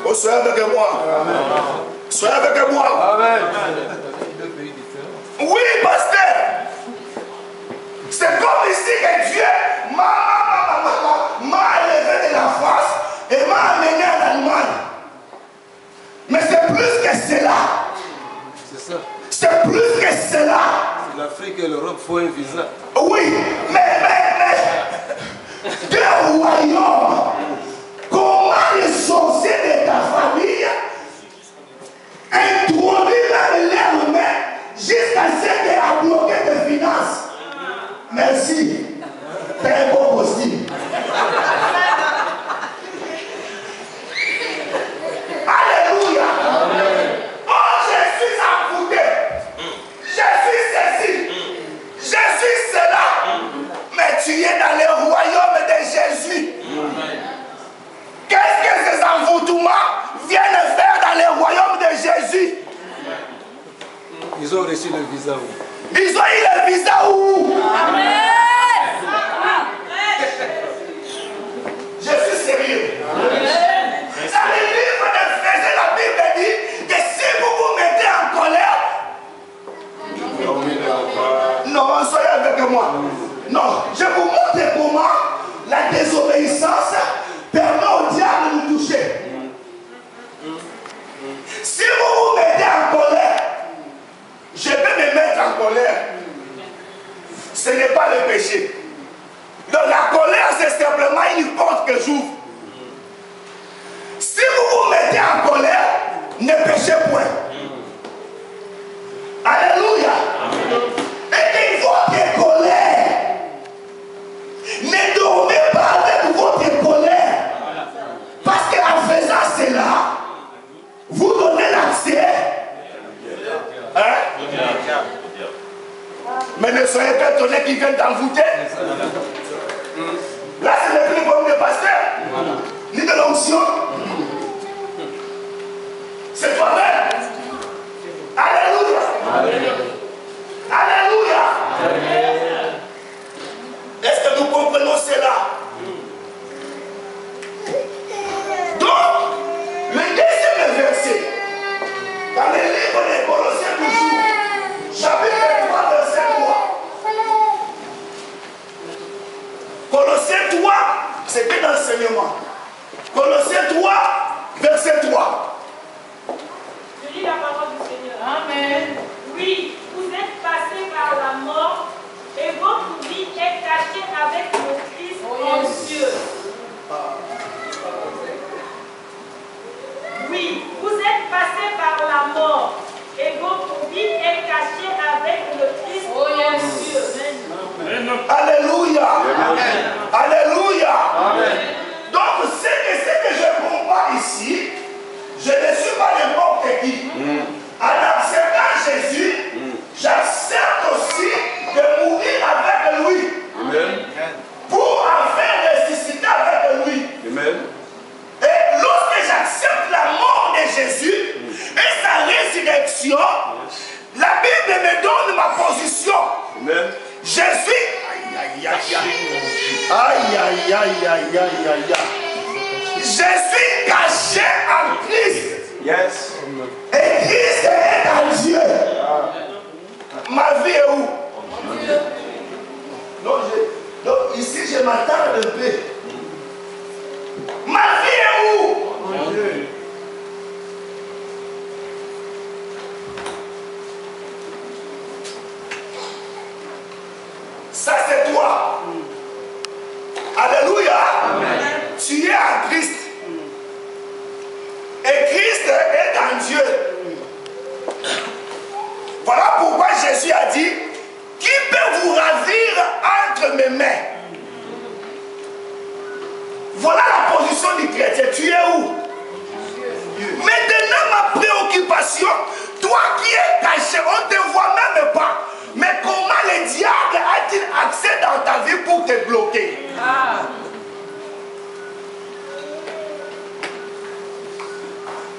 Oh, soyez avec moi. Soyez avec moi. Amen. Oui, pasteur. C'est comme ici que Dieu m'a élevé de la France et m'a amené en Allemagne. Mais c'est plus que cela. C'est ça. C'est plus que cela. L'Afrique et l'Europe font un visa. Oui, mais deux royaumes. Comment les sorciers de ta famille introduisent dans leurs mains jusqu'à ce qu'elle a bloqué tes finances? Merci. T'es un bon costume. Alléluia. Oh, je suis envoûté. Je suis ceci. Je suis cela. Mais tu es dans le royaume de Jésus. Qu'est-ce que ces envoûtements viennent faire dans le royaume de Jésus? Ils ont reçu le visa où? Ils ont eu le visa où? Amen. Je suis sérieux. Dans le livre d'Éphésiens, la Bible dit que si vous vous mettez en colère, non, soyez avec moi. Non, je vous montre comment la désobéissance permet au diable de nous toucher. Si vous vous mettez en colère, je vais me mettre en colère. Ce n'est pas le péché. Donc la colère, c'est simplement une porte que j'ouvre. Si vous vous mettez en colère, ne péchez point. Alléluia. Et que votre colère, ne dormez pas avec votre colère. Parce qu'en faisant cela, vous donnez l'accès. Hein? Mais ne soyez pas étonnés qu'ils viennent t'envoûter. Là, ce n'est plus comme le pasteur, ni de l'onction. C'est toi-même. Alléluia. Alléluia. Est-ce que nous comprenons cela? Donc, le deuxième verset, dans le livre des Colossiens toujours, chapitre 3, verset 3. Colossiens 3, c'est que l'enseignement. Colossiens 3, verset 3. Je lis la parole du Seigneur. Amen. Oui, vous êtes passés par la mort et votre vie est cachée avec le Christ en Dieu. Oui, vous êtes passés par la mort et votre vie est cachée avec le Christ en Dieu. Alléluia. Amen. Alléluia. Amen. Donc, ce que je comprends ici, je ne suis pas n'importe qui. En acceptant Jésus, j'accepte aussi de mourir avec lui. Amen. Pour enfin ressusciter avec lui. Amen. Et lorsque j'accepte la mort de Jésus et sa résurrection, la Bible me donne ma position. Amen. Je suis. Aïe, aïe, aïe, aïe. Aïe, aïe, aïe, aïe, aïe, aïe. Je suis caché en Christ. Yes. Et Christ est en Dieu. Ma vie est où? Donc ici, je m'attends un peu. Ma vie est où? Ça, c'est toi. Alléluia. Tu es en Christ. Et Christ est en Dieu. Voilà pourquoi Jésus a dit, qui peut vous ravir entre mes mains? Voilà la position du chrétien. Tu es où? Maintenant, ma préoccupation, toi qui es caché, on ne te voit même pas. Mais comment le diable a-t-il accès dans ta vie pour te bloquer?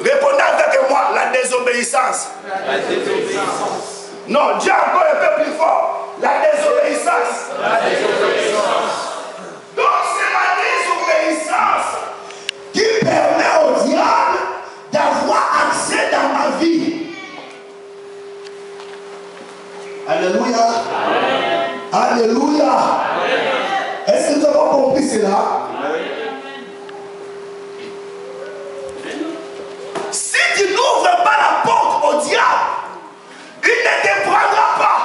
Répondez avec moi, la désobéissance. La désobéissance. Non, dis encore un peu plus fort. La désobéissance. La désobéissance. Donc c'est la désobéissance qui Alléluia. Alléluia. Est-ce que nous avons compris cela? Si tu n'ouvres pas la porte au diable, il ne te prendra pas.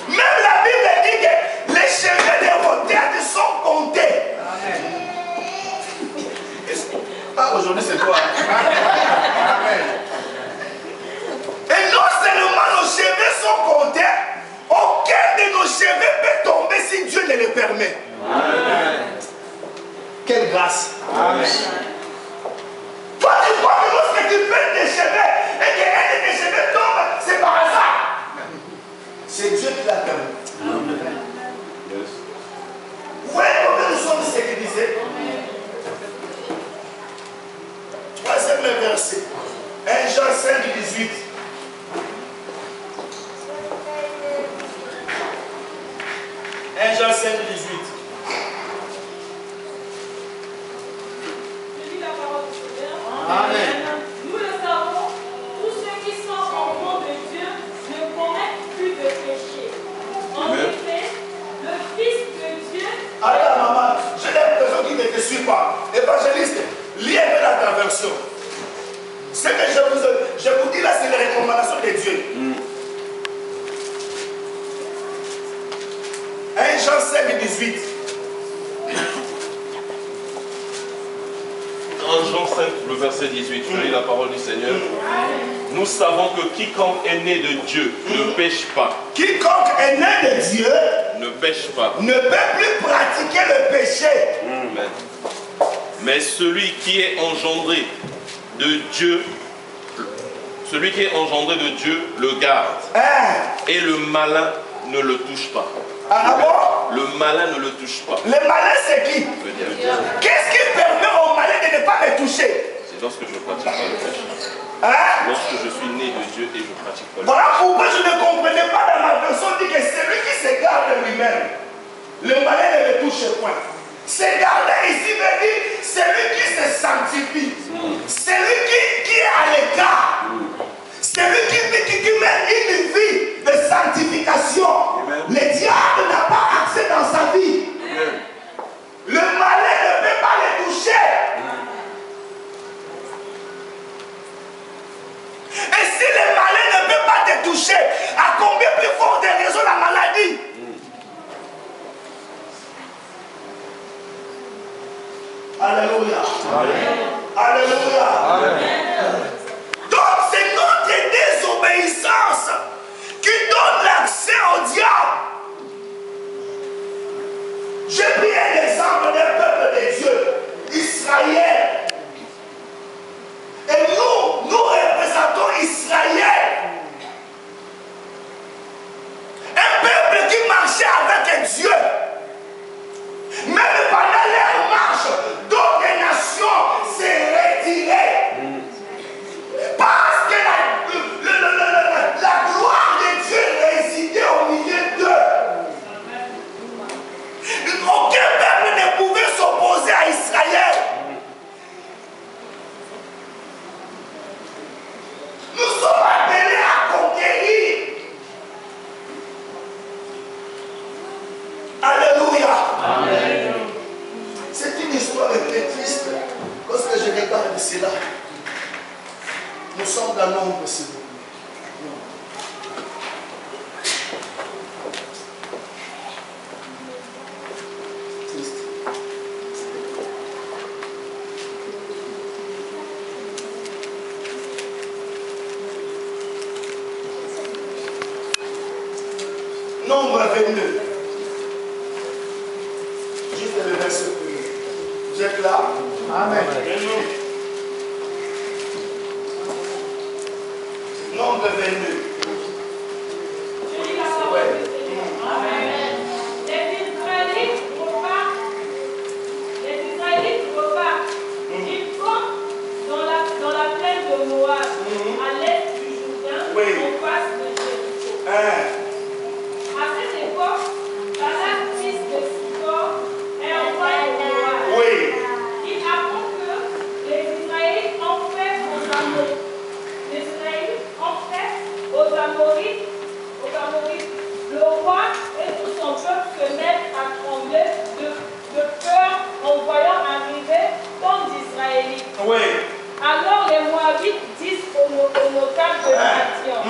Même la Bible dit que les cheveux de vos têtes sont comptés. Ah, aujourd'hui c'est toi. Et non seulement nos cheveux sont comptés, aucun de nos cheveux peut tomber si Dieu ne le permet. Amen. Quelle grâce. Amen. Toi tu crois que lorsque tu perds tes cheveux et qu'un de tes cheveux tombe, c'est par hasard. C'est Dieu qui l'a permis. Amen. Vous voyez combien nous sommes sécurisés? Troisième verset. 1 Jean 5, 18. 1 Jean 5, 18. Je lis la parole du Seigneur. Amen. Nous le savons, tous ceux qui sont enfants de Dieu ne commettent plus de péché. En effet, le Fils de Dieu. Alors maman, j'ai l'impression qu'il ne te suit pas. Évangéliste, lis un peu la version. Ce que je vous dis là, c'est les recommandations de Dieu. 1 Jean 5, 18. 1 Jean 5, le verset 18, je lis la parole du Seigneur. Nous savons que quiconque est né de Dieu ne pêche pas. Quiconque est né de Dieu ne pêche pas. Ne peut plus pratiquer le péché. Amen. Mais celui qui est engendré de Dieu, celui qui est engendré de Dieu le garde. Et le malin ne le touche pas. Ah bon? Le malin ne le touche pas. Le malin c'est qui? Qu'est-ce qui permet au malin de ne pas me toucher? C'est lorsque je pratique pas le péché. Lorsque je suis né de Dieu et je pratique pas le péché. Voilà pourquoi je ne comprenais pas dans ma version dit que celui qui se garde lui-même, le malin ne le touche point. Se garder ici veut dire celui qui se sanctifie, celui qui est à l'écart, celui qui mène une vie de sanctification. Le diable n'a pas accès dans sa vie. Le malin ne peut pas le toucher. Et si le malin ne peut pas te toucher, à combien plus forte raison la maladie? Alléluia. Alléluia. Donc c'est notre désobéissance qui donne l'accès au diable. J'ai pris un exemple d'un peuple de Dieu, Israël. Et nous représentons Israël. Un peuple qui marchait avec Dieu. Même pendant leur marche, d'autres nations s'est retirées. Parce que la gloire de Dieu résidait au milieu d'eux. Aucun peuple ne pouvait s'opposer à Israël. Nous sommes appelés à conquérir. Alléluia. Amen. C'est une histoire très triste. Lorsque je regarde cela, nous sommes dans l'ombre, s'il vous plaît. Triste. Nombre 22. Juste le verset 1. Vous êtes là? Amen. Nombre 22. Je lis la parole du Seigneur. Amen. Les Israélites repartent. Ils campent dans la plaine de Moab, à l'est du Jourdain, en face de Jéricho. À cette époque, Balak, fils de Zippor, est envoyé au Moab. Il apprend que les Israélites ont fait aux Ammonites. Les Israélites ont fait aux table de Madian.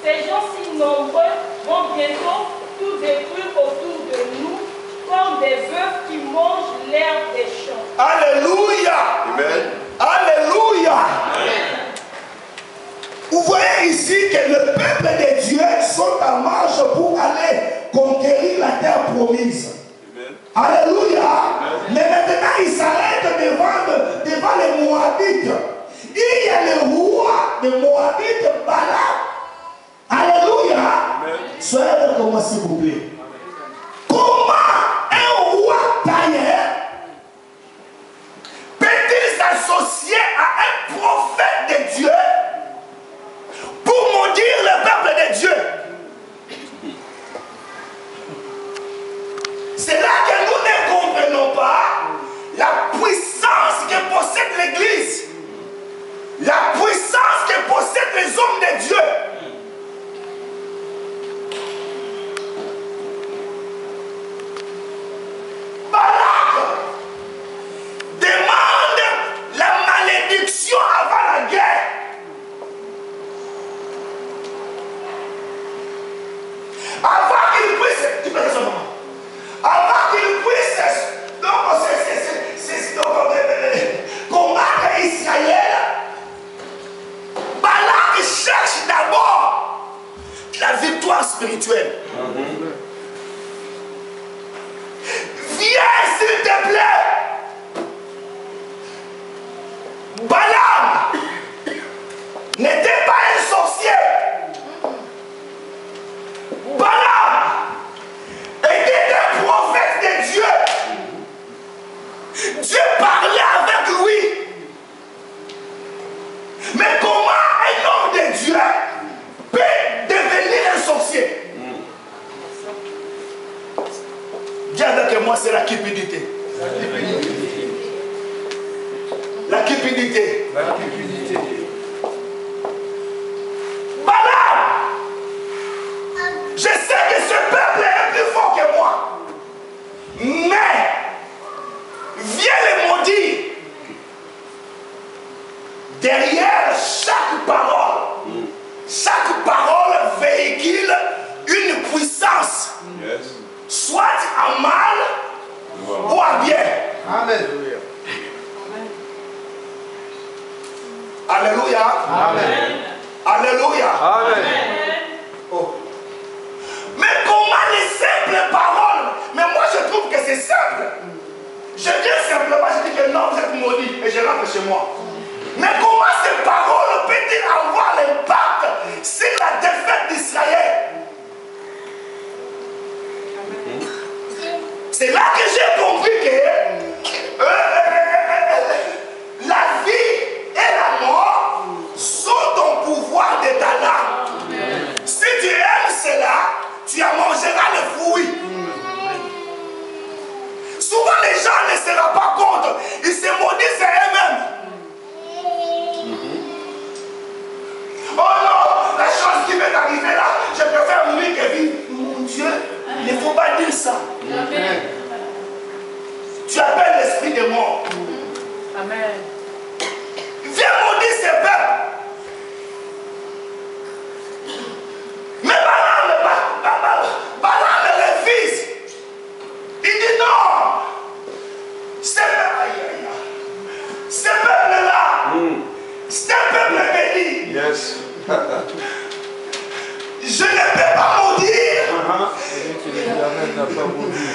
Ces gens si nombreux vont bientôt tout détruire autour de nous, comme des bœufs qui mangent l'herbe des champs. Alléluia. Amen. Alléluia. Vous voyez ici que le peuple de Dieu sont en marche pour aller conquérir la terre promise. Amen. Alléluia. Mais maintenant, ils s'arrêtent devant les Moabites. Il y a le roi de Moabites, Balaam. Alléluia. Soyez avec moi, s'il vous plaît. Comment un roi païen peut-il s'associer à un prophète de Dieu pour maudire le peuple de Dieu? C'est là que nous ne comprenons pas la puissance que possède l'Église, la puissance que possèdent les hommes de Dieu. Balak demande la malédiction avant la guerre. Avant qu'il puisse, tu peux dire ça, maman. Avant qu'il puisse combattre Israël, Balak cherche d'abord la victoire spirituelle. Viens s'il te plaît. Balaam n'était pas un sorcier. Balaam était un prophète de Dieu. Dieu parlait avec lui. Mais comment un homme de Dieu peut devenir un sorcier? Dis avec moi, c'est la cupidité. La cupidité. La cupidité. Balaam, je sais que ce peuple est plus fort que moi. Mais, viens les maudire. Derrière chaque parole véhicule une puissance. Yes. Soit en mal ou en bien. Amen. Alléluia. Amen. Alléluia. Amen. Oh. Mais comment les simples paroles? Mais moi je trouve que c'est simple. Je dis simplement, je dis que non, vous êtes maudits et je rentre chez moi. Mais comment ces paroles peuvent-elles avoir l'impact sur la défaite d'Israël? C'est là que j'ai compris que la vie et la mort sont au pouvoir de ta langue. Si tu aimes cela, tu en mangeras le fruit. Souvent les gens ne se rendent pas compte, ils se maudissent eux-mêmes. Oh non, la chose qui m'est arrivée là, je préfère mourir que vivre. Mon Dieu, il ne faut pas dire ça. Amen. Tu appelles l'esprit de mort. Amen. Viens maudire ces peuples. Mais Balaam refuse. Il dit non. Ce peuple-là, c'est un peuple béni. Yes. Je ne peux pas maudire. Celui qui le dit Amen n'a pas maudit.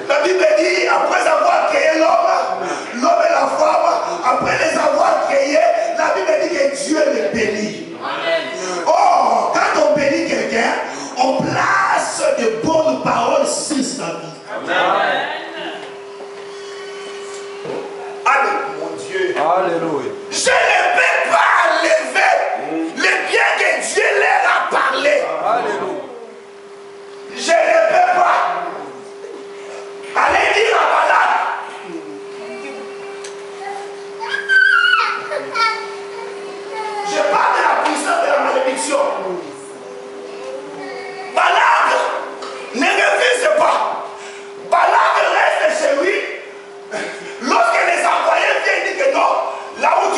La Bible dit, après avoir créé l'homme et la femme, après les avoir créés, la Bible dit que Dieu les bénit. Oh, quand on bénit quelqu'un, on place de bonnes paroles sur sa vie. Amen. Allez, mon Dieu. Alléluia. Je ne peux pas enlever le bien que Dieu leur a parlé. Alléluia. Je ne peux pas. Allez dire à Balak. Je parle de la puissance de la malédiction. Balak ne refuse pas. Balak reste chez lui. Lorsque les employés viennent dire que non, là où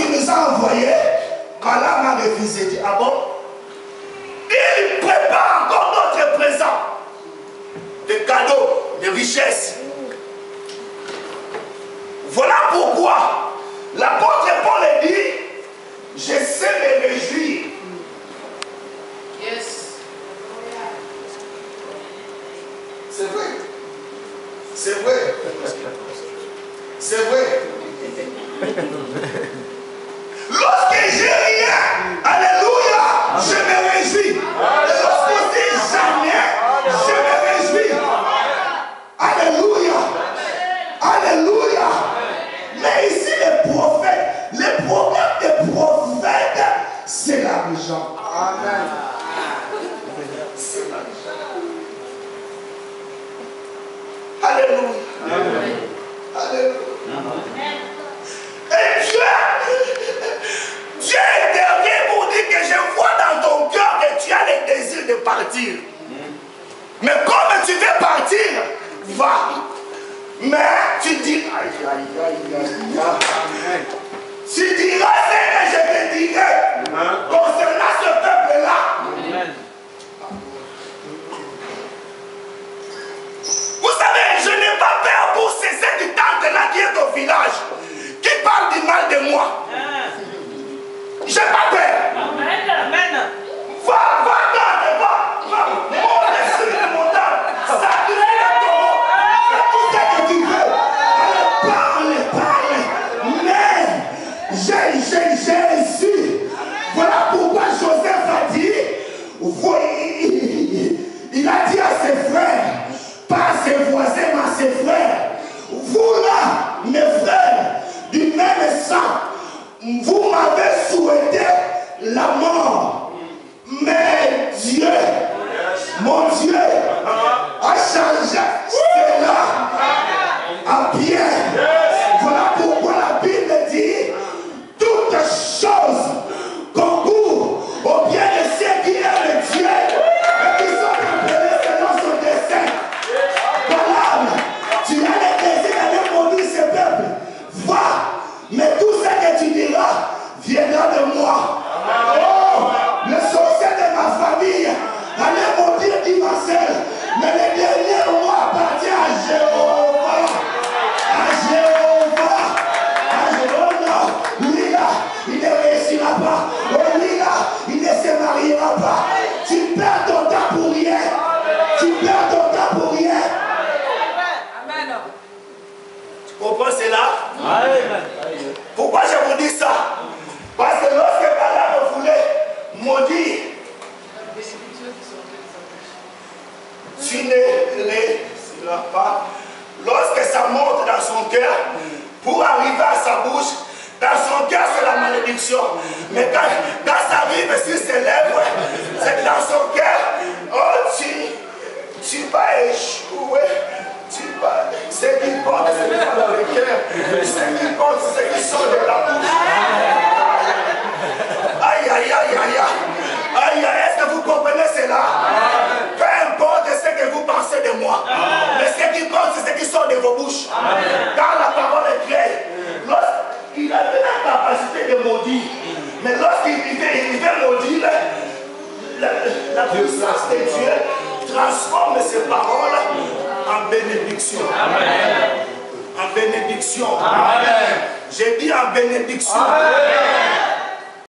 richesse. Voilà pourquoi l'apôtre Paul dit, je sais me réjouir. Yes. C'est vrai. C'est vrai. C'est vrai. Lorsque j'ai rien, alléluia, je me réjouis. Lorsque j'ai jamais, je me réjouis. Alléluia. Alléluia. Mais ici, les prophètes, le problème des prophètes, c'est l'argent. Amen. C'est l'argent. Alléluia. Amen. Alléluia. Amen. Et Dieu intervient pour dire que je vois dans ton cœur que tu as le désir de partir. Mais comme tu veux partir, va. Mais tu dis, aïe, aïe, aïe, aïe, aïe. Tu diras ce que je te dirai concernant ce peuple-là. Vous savez, je n'ai pas peur pour ces tante-là qui est au village, qui parle du mal de moi. J'ai pas peur. Amen. Va, monte sur le montagne. Sacrifie le taureau. Fais tout ce que tu veux. Allez, parle. Mais j'ai ici. Voilà pourquoi Joseph a dit, il a dit à ses frères, pas à ses voisins, mais à ses frères, vous là, mes frères, du même sang, vous m'avez souhaité la mort. Mais Dieu, mon Dieu, a changé cela à bien. Voilà pourquoi la Bible dit, toutes choses concourent au bien de ceux qui aiment Dieu et qui sont appelés selon son dessein. Voilà, tu as le désir d'aller maudire ce peuple. Va, mais tout ce que tu diras viendra de moi. Oh, le sorcier de ma famille allait maudire Dimancel, mais le dernier mois appartient à Jéhovah. À Jéhovah. À Jéhovah. Lui là, il ne réussira pas. Oh, lui là, il ne se mariera pas. Tu perds ton temps pour rien. Tu perds ton temps pour rien. Amen. Tu comprends cela? Amen. Pourquoi je vous dis ça? Parce que lorsque Balaam voulait maudire, tu ne réussiras pas. Lorsque ça monte dans son cœur, pour arriver à sa bouche, dans son cœur c'est la malédiction. Mais quand ça arrive sur ses lèvres, c'est dans son cœur, oh tu vas échouer. Ce qui compte, c'est pas le cœur. Ce qui compte, c'est ce qui sort de la bouche. Aïe, aïe, aïe, aïe, aïe, est-ce que vous comprenez cela? Peu importe ce que vous pensez de moi, mais ce qui compte, c'est ce qui sort de vos bouches. Car la parole est claire. Lorsqu'il avait la capacité de maudire, mais lorsqu'il veut maudire, la puissance de Dieu transforme ses paroles en bénédiction. Amen. En bénédiction. Amen. J'ai dit en bénédiction. Amen.